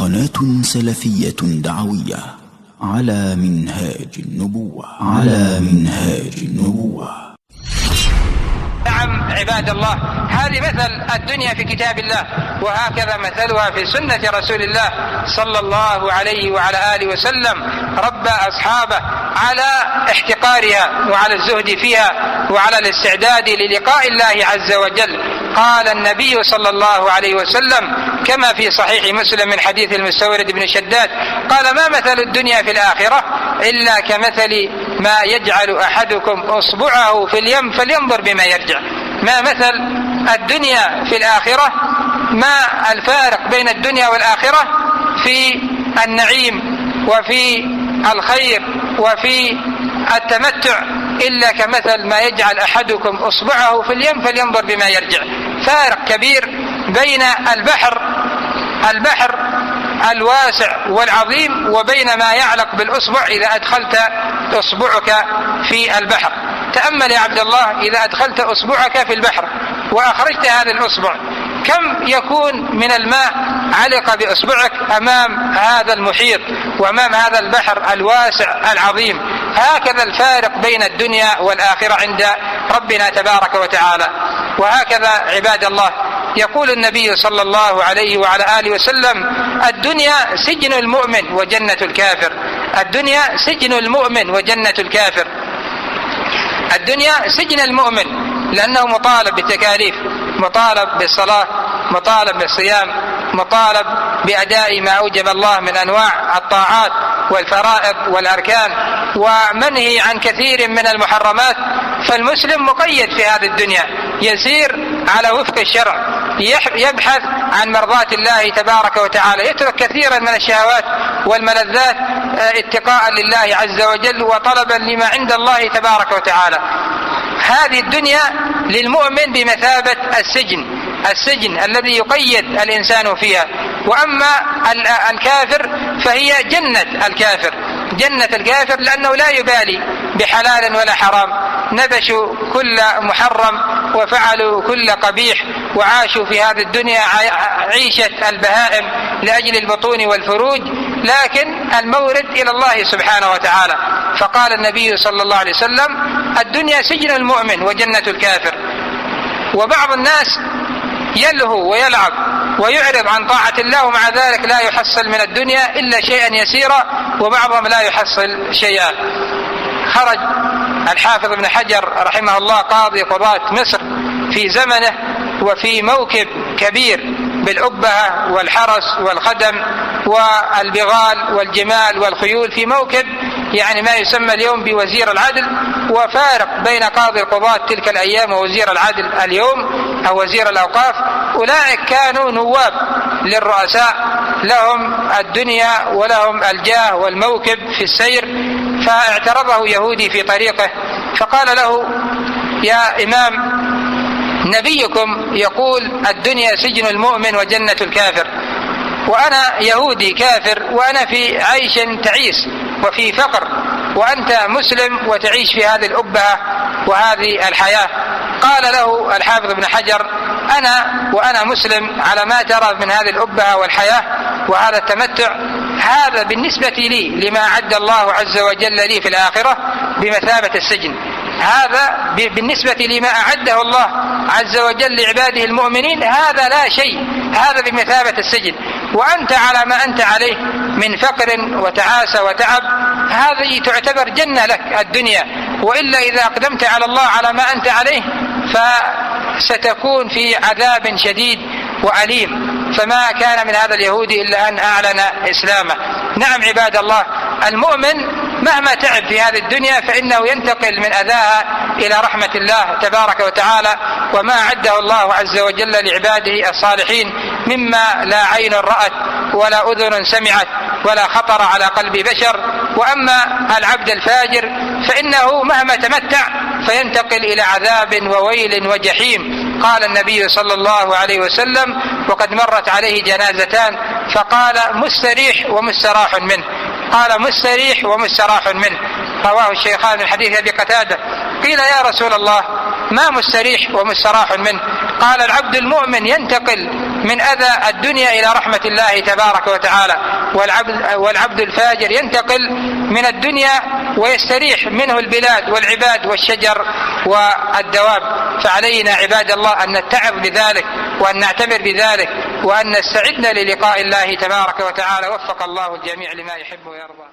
قناة سلفية دعوية على منهاج النبوة نعم عباد الله، هذه مثل الدنيا في كتاب الله، وهكذا مثلها في سنة رسول الله صلى الله عليه وعلى آله وسلم. ربى أصحابه على احتقارها وعلى الزهد فيها وعلى الاستعداد للقاء الله عز وجل. قال النبي صلى الله عليه وسلم كما في صحيح مسلم من حديث المستورد بن شداد قال: ما مثل الدنيا في الآخرة إلا كمثل ما يجعل أحدكم أصبعه في اليم فلينظر بما يرجع. ما مثل الدنيا في الآخرة، ما الفارق بين الدنيا والآخرة في النعيم وفي الخير وفي التمتع إلا كمثل ما يجعل أحدكم أصبعه في اليم فلينظر بما يرجع. فارق كبير بين البحر الواسع والعظيم وبين ما يعلق بالأصبع إذا أدخلت أصبعك في البحر. تأمل يا عبد الله، إذا أدخلت أصبعك في البحر وأخرجت هذا الأصبع كم يكون من الماء علق بأصبعك أمام هذا المحيط وأمام هذا البحر الواسع العظيم. هكذا الفارق بين الدنيا والآخرة عند ربنا تبارك وتعالى. وهكذا عباد الله يقول النبي صلى الله عليه وعلى آله وسلم: الدنيا سجن المؤمن وجنة الكافر. الدنيا سجن المؤمن وجنة الكافر. الدنيا سجن المؤمن لأنه مطالب بالتكاليف، مطالب بالصلاة، مطالب بالصيام، مطالب بأداء ما أوجب الله من أنواع الطاعات والفرائض والأركان، ومنهي عن كثير من المحرمات. فالمسلم مقيد في هذه الدنيا، يسير على وفق الشرع، يبحث عن مرضاة الله تبارك وتعالى، يترك كثيرا من الشهوات والملذات اتقاء لله عز وجل وطلبا لما عند الله تبارك وتعالى. هذه الدنيا للمؤمن بمثابة السجن الذي يقيد الإنسان فيها. وأما الكافر فهي جنة الكافر لأنه لا يبالي بحلال ولا حرام، نبشوا كل محرم وفعلوا كل قبيح وعاشوا في هذه الدنيا عيشة البهائم لأجل البطون والفروج، لكن المورد إلى الله سبحانه وتعالى. فقال النبي صلى الله عليه وسلم: الدنيا سجن المؤمن وجنة الكافر. وبعض الناس يلهو ويلعب ويعرض عن طاعة الله ومع ذلك لا يحصل من الدنيا إلا شيئا يسيرا، وبعضهم لا يحصل شيئا. خرج الحافظ ابن حجر رحمه الله قاضي قضاة مصر في زمنه وفي موكب كبير بالأبهة والحرس والخدم والبغال والجمال والخيول، في موكب يعني ما يسمى اليوم بوزير العدل. وفارق بين قاضي القضاة تلك الأيام ووزير العدل اليوم أو وزير الأوقاف. أولئك كانوا نواب للرؤساء، لهم الدنيا ولهم الجاه والموكب في السير. فاعترضه يهودي في طريقه فقال له: يا إمام، نبيكم يقول الدنيا سجن المؤمن وجنة الكافر، وأنا يهودي كافر وأنا في عيش تعيس وفي فقر، وأنت مسلم وتعيش في هذه الأبهة وهذه الحياة. قال له الحافظ ابن حجر: وأنا مسلم على ما ترى من هذه الأبهة والحياة وهذا التمتع، هذا بالنسبة لي لما أعد الله عز وجل لي في الآخرة بمثابة السجن. هذا بالنسبة لما أعده الله عز وجل لعباده المؤمنين هذا لا شيء، هذا بمثابة السجن. وأنت على ما أنت عليه من فقر وتعاسة وتعب هذه تعتبر جنة لك الدنيا، وإلا إذا أقدمت على الله على ما أنت عليه فستكون في عذاب شديد وأليم. فما كان من هذا اليهودي إلا أن أعلن إسلامه. نعم عباد الله، المؤمن مهما تعب في هذه الدنيا فإنه ينتقل من أذاها إلى رحمة الله تبارك وتعالى وما أعده الله عز وجل لعباده الصالحين مما لا عين رأت ولا أذن سمعت ولا خطر على قلب بشر. وأما العبد الفاجر فإنه مهما تمتع فينتقل إلى عذاب وويل وجحيم. قال النبي صلى الله عليه وسلم وقد مرت عليه جنازتان فقال: مستريح ومستراح منه. قال: مستريح ومستراح منه. رواه الشيخان من حديث أبي قتادة. قيل: يا رسول الله ما مستريح ومستراح منه؟ قال: العبد المؤمن ينتقل من أذى الدنيا إلى رحمة الله تبارك وتعالى. والعبد الفاجر ينتقل من الدنيا ويستريح منه البلاد والعباد والشجر والدواب. فعلينا عباد الله أن نتعظ بذلك وأن نعتبر بذلك وأن نستعد للقاء الله تبارك وتعالى. وفق الله الجميع لما يحب ويرضى.